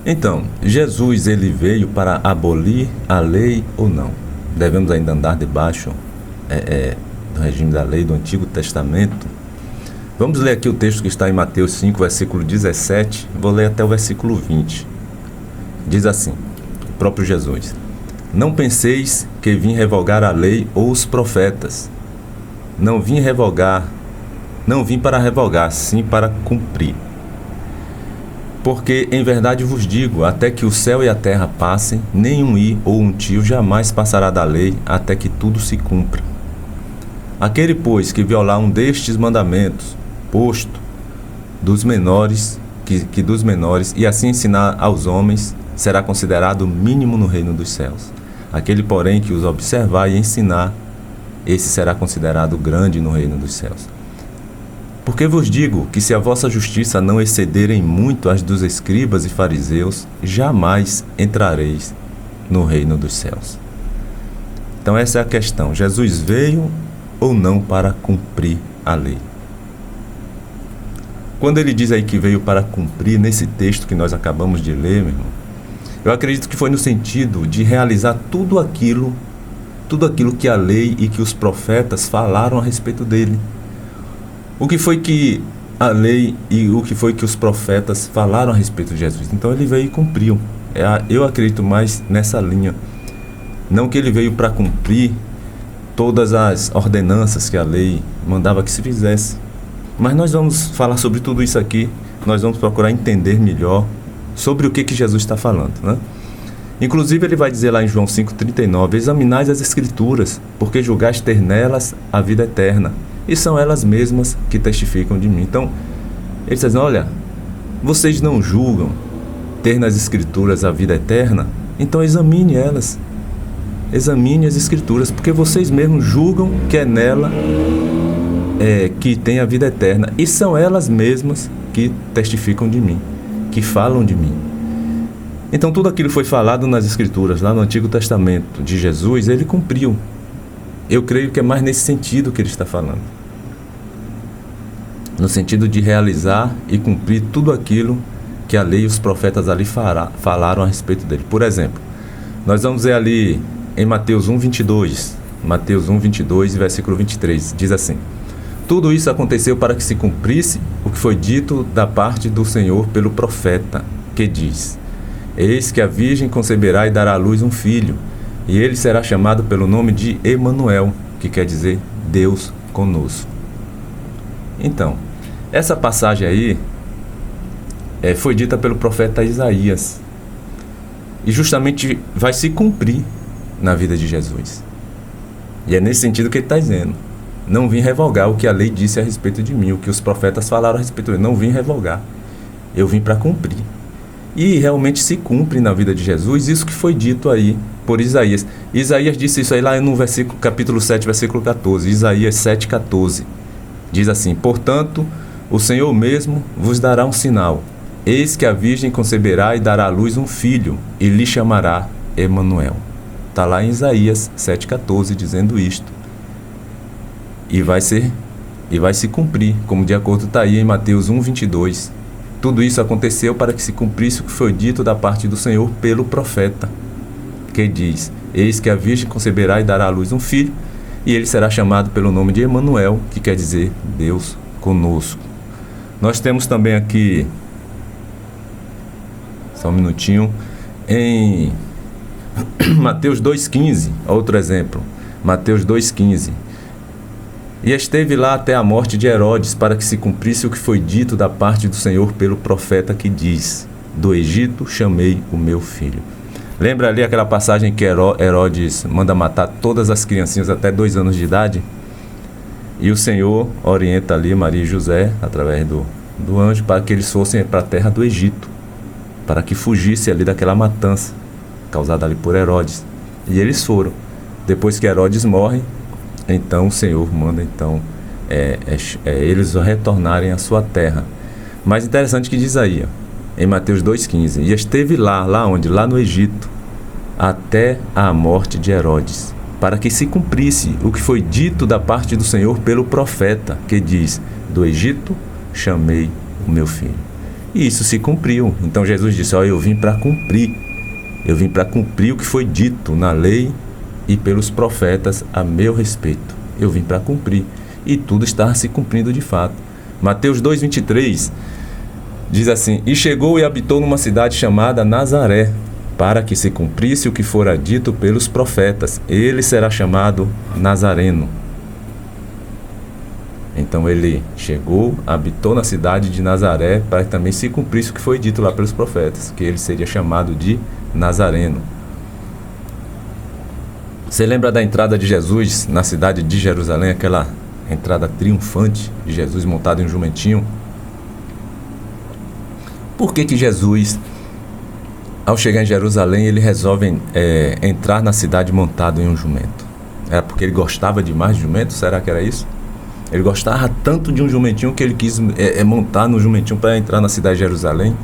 Então, Jesus, ele veio para abolir a lei ou não? Devemos ainda andar debaixo do regime da lei do Antigo Testamento? Vamos ler aqui o texto que está em Mateus 5, versículo 17, vou ler até o versículo 20. Diz assim, o próprio Jesus: Não penseis que vim revogar a lei ou os profetas. Não vim para revogar, sim para cumprir. Porque em verdade vos digo, até que o céu e a terra passem, nem um i ou um tio jamais passará da lei, até que tudo se cumpra. Aquele, pois, que violar um destes mandamentos, posto dos menores, que dos menores, e assim ensinar aos homens, será considerado mínimo no reino dos céus. Aquele, porém, que os observar e ensinar, esse será considerado grande no reino dos céus. Porque vos digo que se a vossa justiça não excederem muito as dos escribas e fariseus, jamais entrareis no reino dos céus. Então essa é a questão. Jesus veio ou não para cumprir a lei? Quando ele diz aí que veio para cumprir, nesse texto que nós acabamos de ler, meu irmão, eu acredito que foi no sentido de realizar tudo aquilo que a lei e que os profetas falaram a respeito dele. O que foi que a lei e o que foi que os profetas falaram a respeito de Jesus? Então ele veio e cumpriu. Eu acredito mais nessa linha. Não que ele veio para cumprir todas as ordenanças que a lei mandava que se fizesse. Mas nós vamos falar sobre tudo isso aqui. Nós vamos procurar entender melhor sobre o que Jesus está falando, né? Inclusive ele vai dizer lá em João 5,39: Examinais as Escrituras, porque julgais ter nelas a vida eterna, e são elas mesmas que testificam de mim. Então, ele diz: olha, vocês não julgam ter nas Escrituras a vida eterna? Então examine elas. Examine as Escrituras, porque vocês mesmos julgam que é nela que tem a vida eterna, e são elas mesmas que testificam de mim, que falam de mim. Então tudo aquilo foi falado nas Escrituras, lá no Antigo Testamento de Jesus, ele cumpriu. Eu creio que é mais nesse sentido que ele está falando. No sentido de realizar e cumprir tudo aquilo que a lei e os profetas ali falaram a respeito dele. Por exemplo, nós vamos ver ali em Mateus 1:22, Mateus 1:22, versículo 23, diz assim: Tudo isso aconteceu para que se cumprisse o que foi dito da parte do Senhor pelo profeta, que diz: Eis que a virgem conceberá e dará à luz um filho, e ele será chamado pelo nome de Emanuel, que quer dizer Deus conosco. Então, essa passagem aí foi dita pelo profeta Isaías, e justamente vai se cumprir na vida de Jesus. E é nesse sentido que ele está dizendo: não vim revogar o que a lei disse a respeito de mim, o que os profetas falaram a respeito de mim. Não vim revogar, eu vim para cumprir. E realmente se cumpre na vida de Jesus isso que foi dito aí por Isaías. Isaías disse isso aí lá no capítulo 7, versículo 14. Isaías 7,14. Diz assim: Portanto, o Senhor mesmo vos dará um sinal. Eis que a virgem conceberá e dará à luz um filho, e lhe chamará Emanuel. Está lá em Isaías 7,14 dizendo isto. E vai se cumprir, como de acordo está aí em Mateus 1:22. Tudo isso aconteceu para que se cumprisse o que foi dito da parte do Senhor pelo profeta, que diz: Eis que a virgem conceberá e dará à luz um filho, e ele será chamado pelo nome de Emanuel, que quer dizer Deus conosco. Nós temos também aqui, só um minutinho, em Mateus 2,15, outro exemplo, Mateus 2,15. E esteve lá até a morte de Herodes, para que se cumprisse o que foi dito da parte do Senhor pelo profeta, que diz: Do Egito chamei o meu filho. Lembra ali aquela passagem que Herodes manda matar todas as criancinhas até 2 anos de idade? E o Senhor orienta ali Maria e José, através do anjo, para que eles fossem para a terra do Egito, para que fugisse ali daquela matança causada ali por Herodes. E eles foram. Depois que Herodes morre, então o Senhor manda eles retornarem à sua terra. Mas interessante que diz aí, em Mateus 2,15: E esteve lá onde? Lá no Egito, até a morte de Herodes, para que se cumprisse o que foi dito da parte do Senhor pelo profeta, que diz: Do Egito chamei o meu filho. E isso se cumpriu. Então Jesus disse: eu vim para cumprir. Eu vim para cumprir o que foi dito na lei e pelos profetas a meu respeito. Eu vim para cumprir. E tudo está se cumprindo de fato. Mateus 2,23 diz assim: e chegou e habitou numa cidade chamada Nazaré, para que se cumprisse o que fora dito pelos profetas. Ele será chamado Nazareno. Então ele chegou, habitou na cidade de Nazaré, para que também se cumprisse o que foi dito lá pelos profetas, que ele seria chamado de Nazareno. Você lembra da entrada de Jesus na cidade de Jerusalém, aquela entrada triunfante de Jesus montado em um jumentinho? Por que Jesus, ao chegar em Jerusalém, ele resolve entrar na cidade montado em um jumento? Era porque ele gostava demais de jumento? Será que era isso? Ele gostava tanto de um jumentinho que ele quis montar no jumentinho para entrar na cidade de Jerusalém?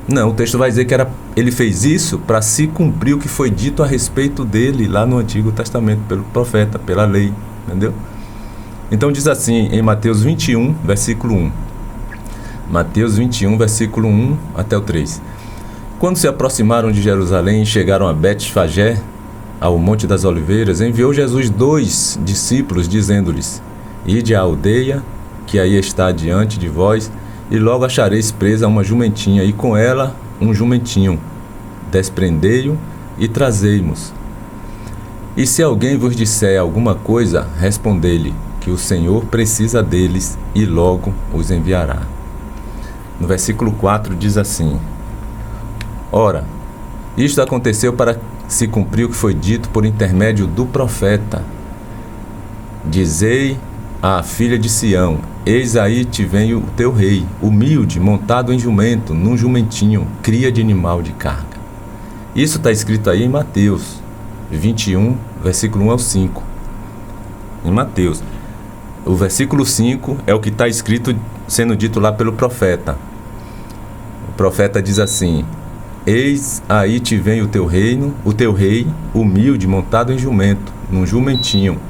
Não, o texto vai dizer que ele fez isso para se cumprir o que foi dito a respeito dele lá no Antigo Testamento, pelo profeta, pela lei, entendeu? Então diz assim em Mateus 21, versículo 1. Mateus 21, versículo 1 até o 3. Quando se aproximaram de Jerusalém e chegaram a Betfagé, ao Monte das Oliveiras, enviou Jesus 2 discípulos, dizendo-lhes: ide à aldeia, que aí está diante de vós, e logo achareis presa uma jumentinha, e com ela um jumentinho. Desprendei-o e trazei-mos. E se alguém vos disser alguma coisa, respondei-lhe que o Senhor precisa deles e logo os enviará. No versículo 4 diz assim: ora, isto aconteceu para se cumprir o que foi dito por intermédio do profeta: dizei à filha de Sião: eis aí te vem o teu rei, humilde, montado em jumento, num jumentinho, cria de animal de carga. Isso está escrito aí em Mateus 21, versículo 1 ao 5. Em Mateus. O versículo 5 é o que está escrito, sendo dito lá pelo profeta. O profeta diz assim: eis aí te vem o teu rei, humilde, montado em jumento, num jumentinho,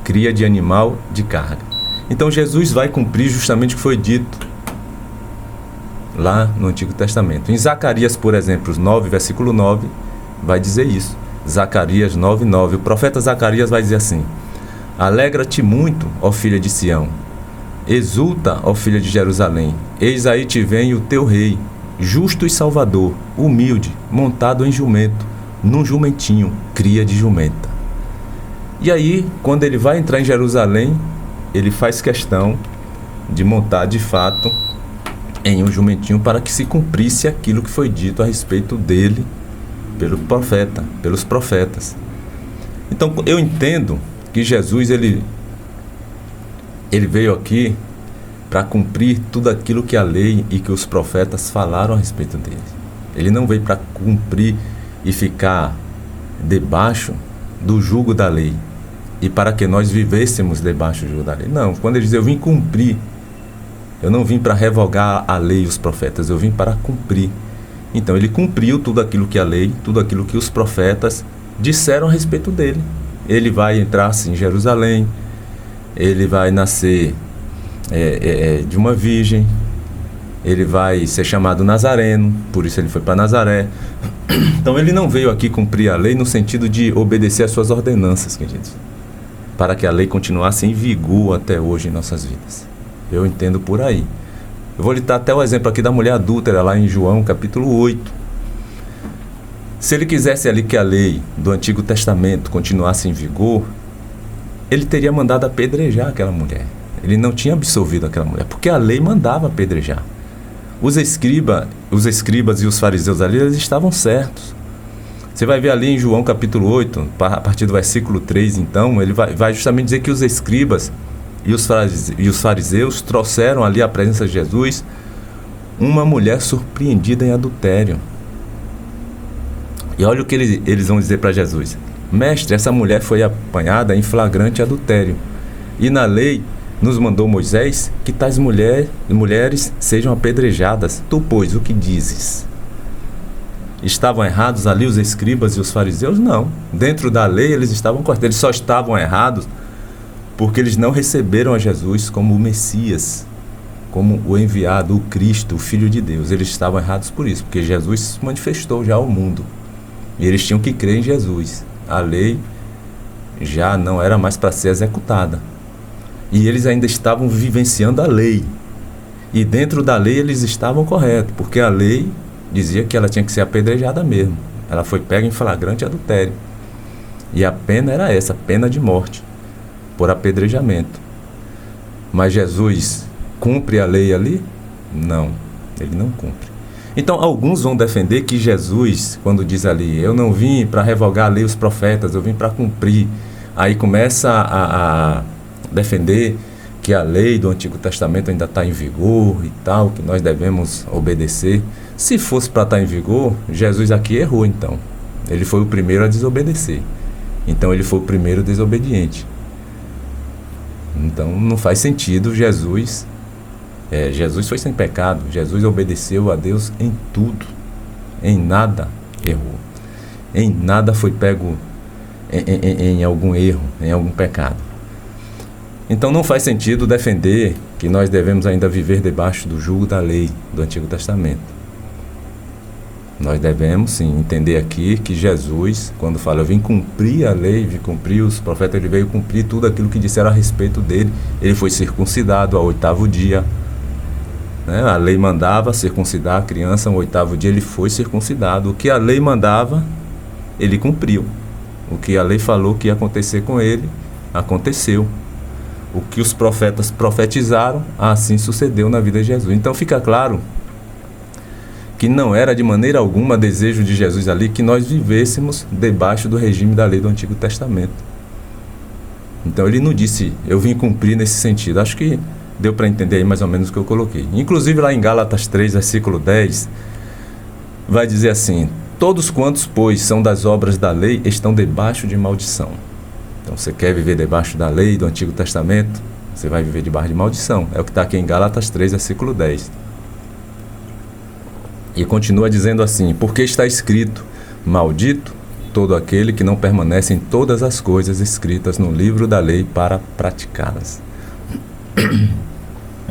cria de animal de carga. Então Jesus vai cumprir justamente o que foi dito lá no Antigo Testamento. Em Zacarias, por exemplo, 9, versículo 9, vai dizer isso. Zacarias 9, 9. O profeta Zacarias vai dizer assim: alegra-te muito, ó filha de Sião, exulta, ó filha de Jerusalém, eis aí te vem o teu rei, justo e salvador, humilde, montado em jumento, num jumentinho, cria de jumenta. E aí, quando ele vai entrar em Jerusalém, ele faz questão de montar de fato em um jumentinho para que se cumprisse aquilo que foi dito a respeito dele pelos profetas. Então eu entendo que Jesus ele veio aqui para cumprir tudo aquilo que a lei e que os profetas falaram a respeito dele. Ele não veio para cumprir e ficar debaixo do jugo da lei e para que nós vivêssemos debaixo do jugo da lei. Não, quando ele diz eu vim cumprir, eu não vim para revogar a lei e os profetas, eu vim para cumprir. Então ele cumpriu tudo aquilo que a lei, tudo aquilo que os profetas disseram a respeito dele. Ele vai entrar assim, em Jerusalém, ele vai nascer de uma virgem, ele vai ser chamado Nazareno, por isso ele foi para Nazaré. Então ele não veio aqui cumprir a lei no sentido de obedecer às suas ordenanças, queridos, para que a lei continuasse em vigor até hoje em nossas vidas. Eu entendo por aí. Eu vou lhe dar até o exemplo aqui da mulher adúltera, lá em João capítulo 8. Se ele quisesse ali que a lei do Antigo Testamento continuasse em vigor, ele teria mandado apedrejar aquela mulher. Ele não tinha absolvido aquela mulher, porque a lei mandava apedrejar. Os escribas e os fariseus ali, eles estavam certos. Você vai ver ali em João capítulo 8, a partir do versículo 3, então, ele vai justamente dizer que os escribas e os fariseus trouxeram ali à presença de Jesus uma mulher surpreendida em adultério. E olha o que eles vão dizer para Jesus: mestre, essa mulher foi apanhada em flagrante adultério, e na lei nos mandou Moisés que tais mulheres sejam apedrejadas. Tu, pois, o que dizes? Estavam errados ali os escribas e os fariseus? Não. Dentro da lei eles estavam corretos. Eles só estavam errados porque eles não receberam a Jesus como o Messias. como o enviado, o Cristo, o Filho de Deus. Eles estavam errados por isso, porque Jesus se manifestou já ao mundo. E eles tinham que crer em Jesus. A lei já não era mais para ser executada. E eles ainda estavam vivenciando a lei. E dentro da lei eles estavam corretos, porque a lei dizia que ela tinha que ser apedrejada mesmo. Ela foi pega em flagrante adultério. E a pena era essa, pena de morte, por apedrejamento. Mas Jesus cumpre a lei ali? Não, ele não cumpre. Então, alguns vão defender que Jesus, quando diz ali, eu não vim para revogar a lei e os profetas, eu vim para cumprir. Aí começa a defender que a lei do Antigo Testamento ainda está em vigor e tal, que nós devemos obedecer. Se fosse para estar em vigor, Jesus aqui errou então. Ele foi o primeiro a desobedecer. Então ele foi o primeiro desobediente. Então não faz sentido Jesus foi sem pecado. Jesus obedeceu a Deus em tudo. Em nada errou. Em nada foi pego em algum erro, em algum pecado. Então não faz sentido defender que nós devemos ainda viver debaixo do jugo da lei do Antigo Testamento. Nós devemos sim entender aqui que Jesus, quando fala eu vim cumprir a lei, vim cumprir os profetas, ele veio cumprir tudo aquilo que disseram a respeito dele. Ele foi circuncidado ao 8º dia. A lei mandava circuncidar a criança no 8º dia, ele foi circuncidado. O que a lei mandava, ele cumpriu. O que a lei falou que ia acontecer com ele, aconteceu. O que os profetas profetizaram, assim sucedeu na vida de Jesus. Então fica claro que não era de maneira alguma desejo de Jesus ali que nós vivêssemos debaixo do regime da lei do Antigo Testamento. Então ele não disse, eu vim cumprir nesse sentido. Acho que deu para entender aí mais ou menos o que eu coloquei. Inclusive lá em Gálatas 3, versículo 10, vai dizer assim, todos quantos, pois, são das obras da lei, estão debaixo de maldição. Então você quer viver debaixo da lei do Antigo Testamento, você vai viver debaixo de maldição. É o que está aqui em Gálatas 3, versículo 10. E continua dizendo assim, porque está escrito, maldito todo aquele que não permanece em todas as coisas escritas no livro da lei para praticá-las.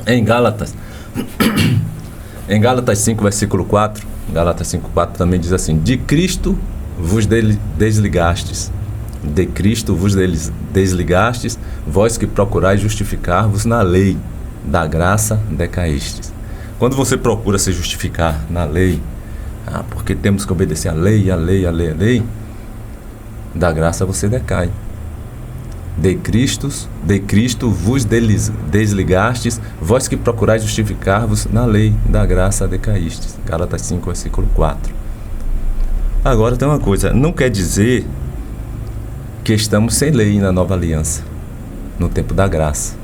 Em Gálatas 5, versículo 4, Gálatas 5, 4 também diz assim, de Cristo vos desligastes. De Cristo vos desligastes, vós que procurais justificar-vos na lei, da graça decaístes. Quando você procura se justificar na lei, porque temos que obedecer a lei, a lei, a lei, a lei, da graça você decai. De Cristo vos desligastes, vós que procurais justificar-vos na lei, da graça decaístes. Gálatas 5, versículo 4. Agora tem uma coisa, não quer dizer que estamos sem lei na nova aliança, no tempo da graça.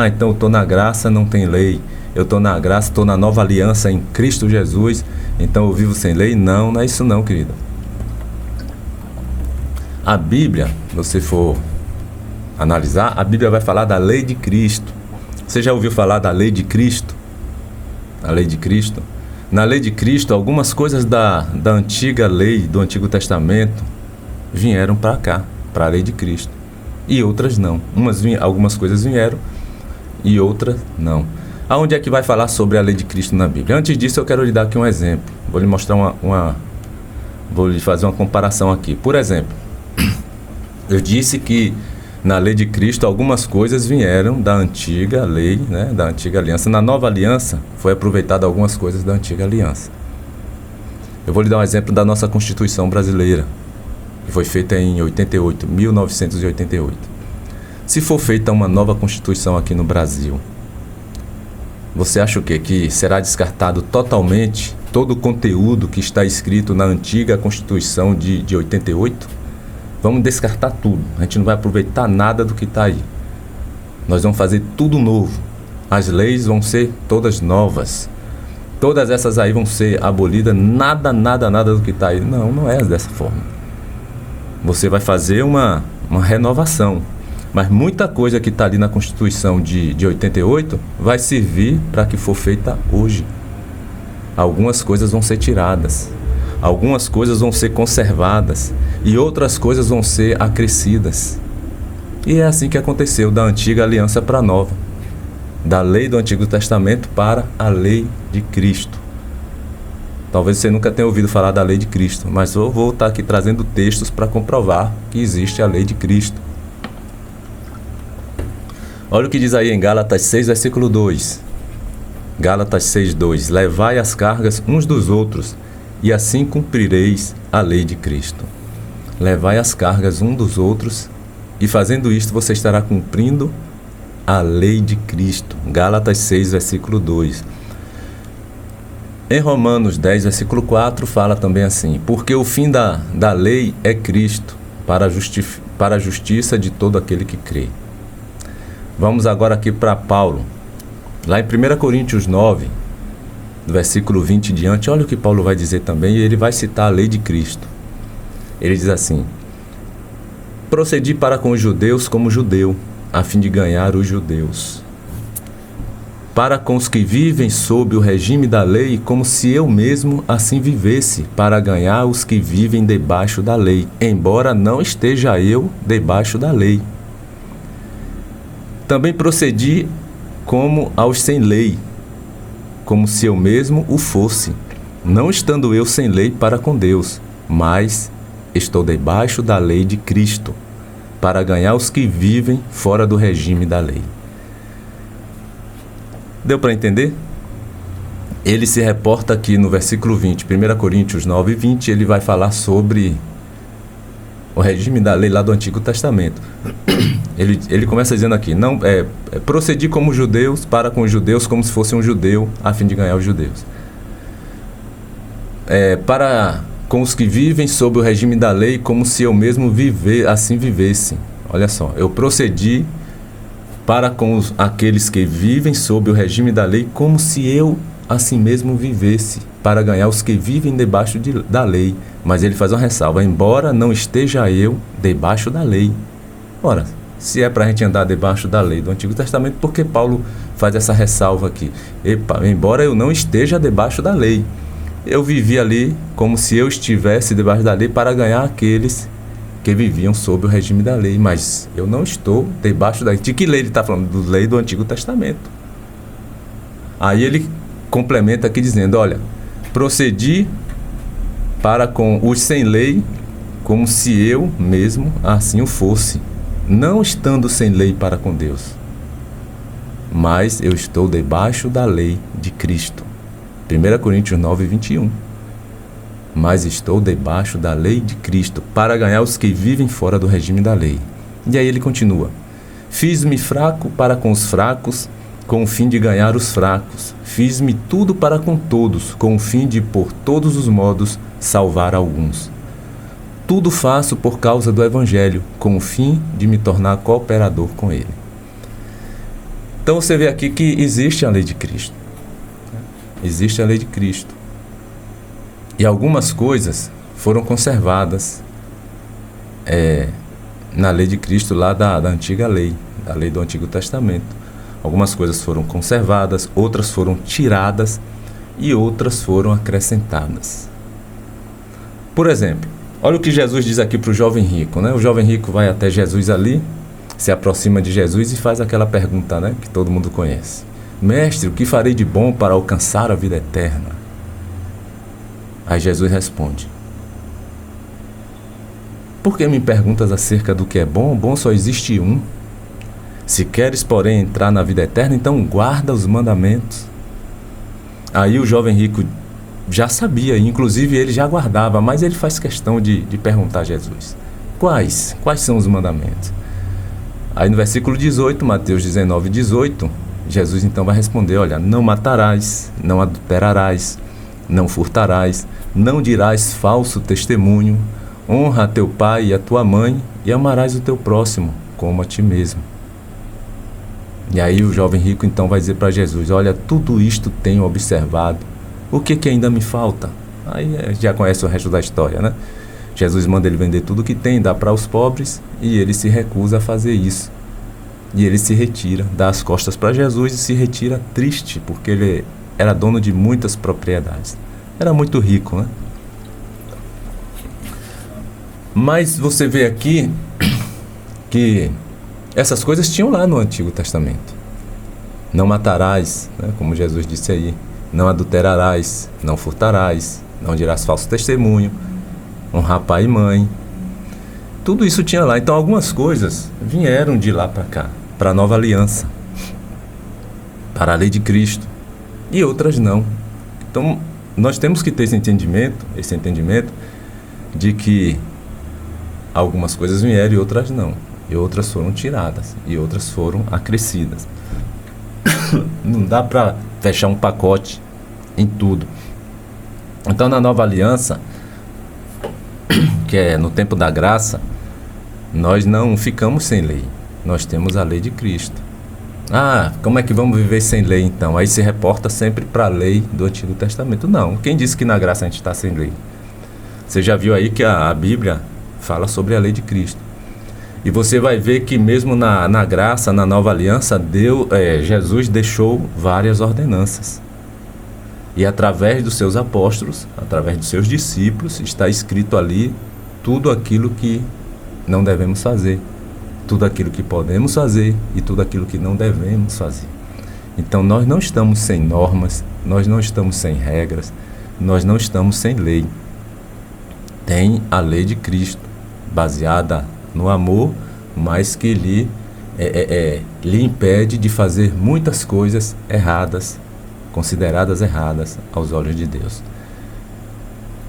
Então eu estou na graça, não tem lei. Eu estou na graça, estou na nova aliança em Cristo Jesus, então eu vivo sem lei? Não, não é isso não, querido. A Bíblia, se você for analisar, a Bíblia vai falar da lei de Cristo. Você já ouviu falar da lei de Cristo? A lei de Cristo? Na lei de Cristo, algumas coisas da antiga lei, do Antigo Testamento, vieram para cá, para a lei de Cristo. E outras não. Algumas coisas vieram e outras não. Aonde é que vai falar sobre a lei de Cristo na Bíblia? Antes disso, eu quero lhe dar aqui um exemplo. Vou lhe mostrar vou lhe fazer uma comparação aqui. Por exemplo, eu disse que na lei de Cristo algumas coisas vieram da antiga lei, da antiga aliança. Na nova aliança, foi aproveitada algumas coisas da antiga aliança. Eu vou lhe dar um exemplo da nossa Constituição brasileira, que foi feita em 1988. Se for feita uma nova Constituição aqui no Brasil, você acha o quê? Que será descartado totalmente todo o conteúdo que está escrito na antiga Constituição de 88? Vamos descartar tudo. A gente não vai aproveitar nada do que está aí. Nós vamos fazer tudo novo. As leis vão ser todas novas. Todas essas aí vão ser abolidas. Nada do que está aí. Não, não é dessa forma. Você vai fazer uma renovação. Mas muita coisa que está ali na Constituição de 88 vai servir para que for feita hoje. Algumas coisas vão ser tiradas, algumas coisas vão ser conservadas e outras coisas vão ser acrescidas. E é assim que aconteceu da antiga aliança para a nova. da lei do Antigo Testamento para a lei de Cristo. Talvez você nunca tenha ouvido falar da lei de Cristo, mas eu vou estar aqui trazendo textos para comprovar que existe a lei de Cristo. Olha o que diz aí em Gálatas 6, versículo 2. Gálatas 6, 2. Levai as cargas uns dos outros, e assim cumprireis a lei de Cristo. Levai as cargas uns dos outros, e fazendo isto você estará cumprindo a lei de Cristo. Gálatas 6, versículo 2. Em Romanos 10, versículo 4, fala também assim: porque o fim da lei é Cristo, para a justiça de todo aquele que crê. Vamos agora aqui para Paulo. Lá em 1 Coríntios 9, do versículo 20 em diante, olha o que Paulo vai dizer também, e ele vai citar a lei de Cristo. Ele diz assim: procedi para com os judeus como judeu, a fim de ganhar os judeus. Para com os que vivem sob o regime da lei, como se eu mesmo assim vivesse, para ganhar os que vivem debaixo da lei, embora não esteja eu debaixo da lei. Também procedi como aos sem lei, como se eu mesmo o fosse, não estando eu sem lei para com Deus, mas estou debaixo da lei de Cristo, para ganhar os que vivem fora do regime da lei. Deu para entender? Ele se reporta aqui no versículo 20, 1 Coríntios 9, 20, ele vai falar sobre o regime da lei lá do Antigo Testamento. Ele começa dizendo aqui: não, procedi como judeus, para com os judeus, como se fosse um judeu, a fim de ganhar os judeus. Para com os que vivem sob o regime da lei, como se eu mesmo assim vivesse. Olha só, eu procedi para com aqueles que vivem sob o regime da lei, como se eu assim mesmo vivesse, para ganhar os que vivem debaixo da lei. Mas ele faz uma ressalva: embora não esteja eu debaixo da lei. Ora, se é para a gente andar debaixo da lei do Antigo Testamento, por que Paulo faz essa ressalva aqui? Embora eu não esteja debaixo da lei, eu vivi ali como se eu estivesse debaixo da lei para ganhar aqueles que viviam sob o regime da lei, mas eu não estou debaixo da lei. De que lei ele está falando? Da lei do Antigo Testamento. Aí ele complementa aqui dizendo: olha, procedi para com os sem lei, como se eu mesmo assim o fosse, não estando sem lei para com Deus, mas eu estou debaixo da lei de Cristo. 1 Coríntios 9, 21. Mas estou debaixo da lei de Cristo, para ganhar os que vivem fora do regime da lei. E aí ele continua: fiz-me fraco para com os fracos, com o fim de ganhar os fracos. Fiz-me tudo para com todos, com o fim de, por todos os modos, salvar alguns. Tudo faço por causa do Evangelho, com o fim de me tornar cooperador com ele. Então você vê aqui que existe a lei de Cristo. Existe a lei de Cristo. E algumas coisas foram conservadas na lei de Cristo lá da antiga lei, da lei do Antigo Testamento. Algumas coisas foram conservadas, outras foram tiradas e outras foram acrescentadas. Por exemplo, olha o que Jesus diz aqui para o jovem rico, né? O jovem rico vai até Jesus ali, se aproxima de Jesus e faz aquela pergunta, né, que todo mundo conhece: mestre, o que farei de bom para alcançar a vida eterna? Aí Jesus responde: por que me perguntas acerca do que é bom? Bom só existe um. Se queres, porém, entrar na vida eterna, então guarda os mandamentos. Aí o jovem rico já sabia, inclusive ele já guardava, mas ele faz questão de perguntar a Jesus: quais são os mandamentos? Aí no versículo 18, Mateus 19, 18, Jesus então vai responder: olha, não matarás, não adulterarás, não furtarás, não dirás falso testemunho, honra a teu pai e a tua mãe, e amarás o teu próximo como a ti mesmo. E aí o jovem rico então vai dizer para Jesus: olha, tudo isto tenho observado, o que ainda me falta? Aí já conhece o resto da história, né? Jesus manda ele vender tudo que tem, dá para os pobres, e ele se recusa a fazer isso. E ele se retira, dá as costas para Jesus e se retira triste, porque ele era dono de muitas propriedades. Era muito rico, né? Mas você vê aqui que essas coisas tinham lá no Antigo Testamento. Não matarás, né, como Jesus disse aí. Não adulterarás, não furtarás, não dirás falso testemunho, honrar pai e mãe. Tudo isso tinha lá. Então algumas coisas vieram de lá para cá, para a nova aliança, para a lei de Cristo, e outras não. Então nós temos que ter esse entendimento de que algumas coisas vieram e outras não. E outras foram tiradas, e outras foram acrescidas. Não dá para fechar um pacote em tudo. Então, na nova aliança, que é no tempo da graça, nós não ficamos sem lei. Nós temos a lei de Cristo. Ah, como é que vamos viver sem lei então? Aí se reporta sempre para a lei do Antigo Testamento. Não, quem disse que na graça a gente está sem lei? Você já viu aí que a Bíblia fala sobre a lei de Cristo. E você vai ver que mesmo na graça, na nova aliança, Jesus deixou várias ordenanças. E através dos seus apóstolos, através dos seus discípulos, está escrito ali tudo aquilo que não devemos fazer, tudo aquilo que podemos fazer e tudo aquilo que não devemos fazer. Então nós não estamos sem normas, nós não estamos sem regras, nós não estamos sem lei. Tem a lei de Cristo, baseada no amor, mas que lhe impede de fazer muitas coisas erradas, consideradas erradas aos olhos de Deus.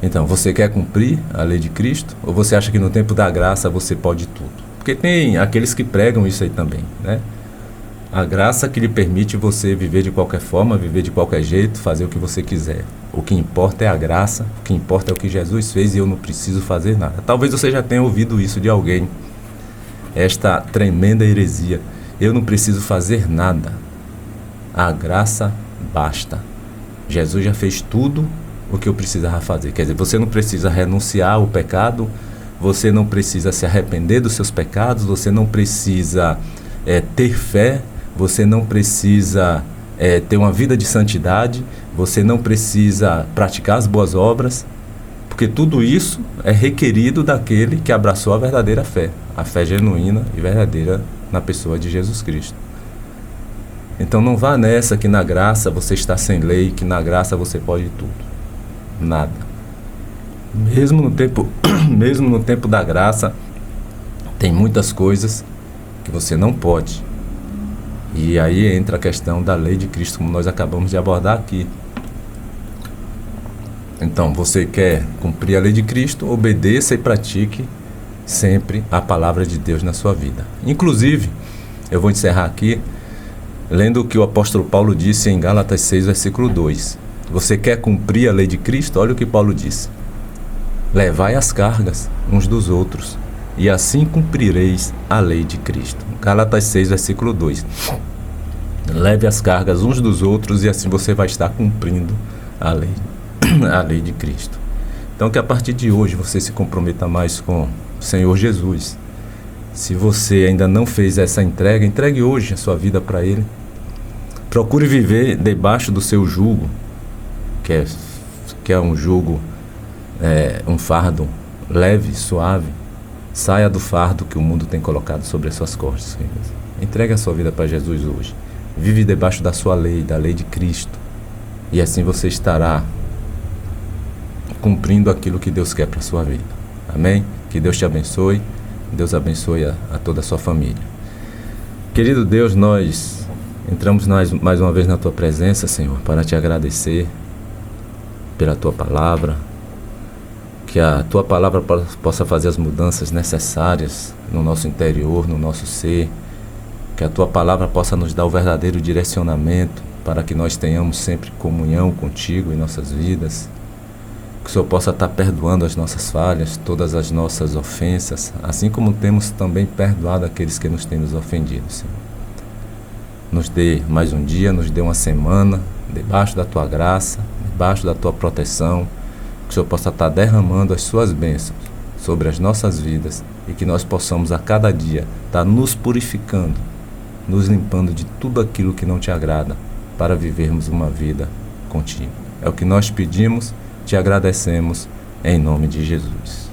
Então, você quer cumprir a lei de Cristo? Ou você acha que no tempo da graça você pode tudo? Porque tem aqueles que pregam isso aí também, né? A graça que lhe permite você viver de qualquer forma, viver de qualquer jeito, fazer o que você quiser. O que importa é a graça, o que importa é o que Jesus fez e eu não preciso fazer nada. Talvez você já tenha ouvido isso de alguém, esta tremenda heresia. Eu não preciso fazer nada. A graça basta. Jesus já fez tudo o que eu precisava fazer. Quer dizer, você não precisa renunciar ao pecado, você não precisa se arrepender dos seus pecados, você não precisa ter fé, você não precisa ter uma vida de santidade, você não precisa praticar as boas obras, porque tudo isso é requerido daquele que abraçou a verdadeira fé, a fé genuína e verdadeira na pessoa de Jesus Cristo. Então não vá nessa que na graça você está sem lei, que na graça você pode tudo. Nada. Mesmo no tempo da graça, tem muitas coisas que você não pode. E aí entra a questão da lei de Cristo, como nós acabamos de abordar aqui. Então, você quer cumprir a lei de Cristo, obedeça e pratique sempre a palavra de Deus na sua vida. Inclusive, eu vou encerrar aqui lendo o que o apóstolo Paulo disse em Gálatas 6, versículo 2. Você quer cumprir a lei de Cristo? Olha o que Paulo disse. Levai as cargas uns dos outros, e assim cumprireis a lei de Cristo. Gálatas 6, versículo 2. Leve as cargas uns dos outros, e assim você vai estar cumprindo a lei de Cristo. Então que a partir de hoje você se comprometa mais com o Senhor Jesus. Se você ainda não fez essa entrega, entregue hoje a sua vida para Ele. Procure viver debaixo do seu jugo, que é um jugo, um fardo leve, suave. Saia do fardo que o mundo tem colocado sobre as suas costas. Entregue a sua vida para Jesus hoje. Vive debaixo da sua lei, da lei de Cristo. E assim você estará cumprindo aquilo que Deus quer para a sua vida. Amém? Que Deus te abençoe. Deus abençoe a toda a sua família. Querido Deus, nós entramos mais uma vez na Tua presença, Senhor, para Te agradecer pela Tua palavra. Que a Tua palavra possa fazer as mudanças necessárias no nosso interior, no nosso ser. Que a Tua palavra possa nos dar o verdadeiro direcionamento para que nós tenhamos sempre comunhão contigo em nossas vidas. Que o Senhor possa estar perdoando as nossas falhas, todas as nossas ofensas, assim como temos também perdoado aqueles que nos têm nos ofendido, Senhor. Nos dê mais um dia, nos dê uma semana, debaixo da Tua graça, debaixo da Tua proteção, que o Senhor possa estar derramando as Suas bênçãos sobre as nossas vidas e que nós possamos a cada dia estar nos purificando, nos limpando de tudo aquilo que não Te agrada, para vivermos uma vida contigo. É o que nós pedimos, Te agradecemos, em nome de Jesus.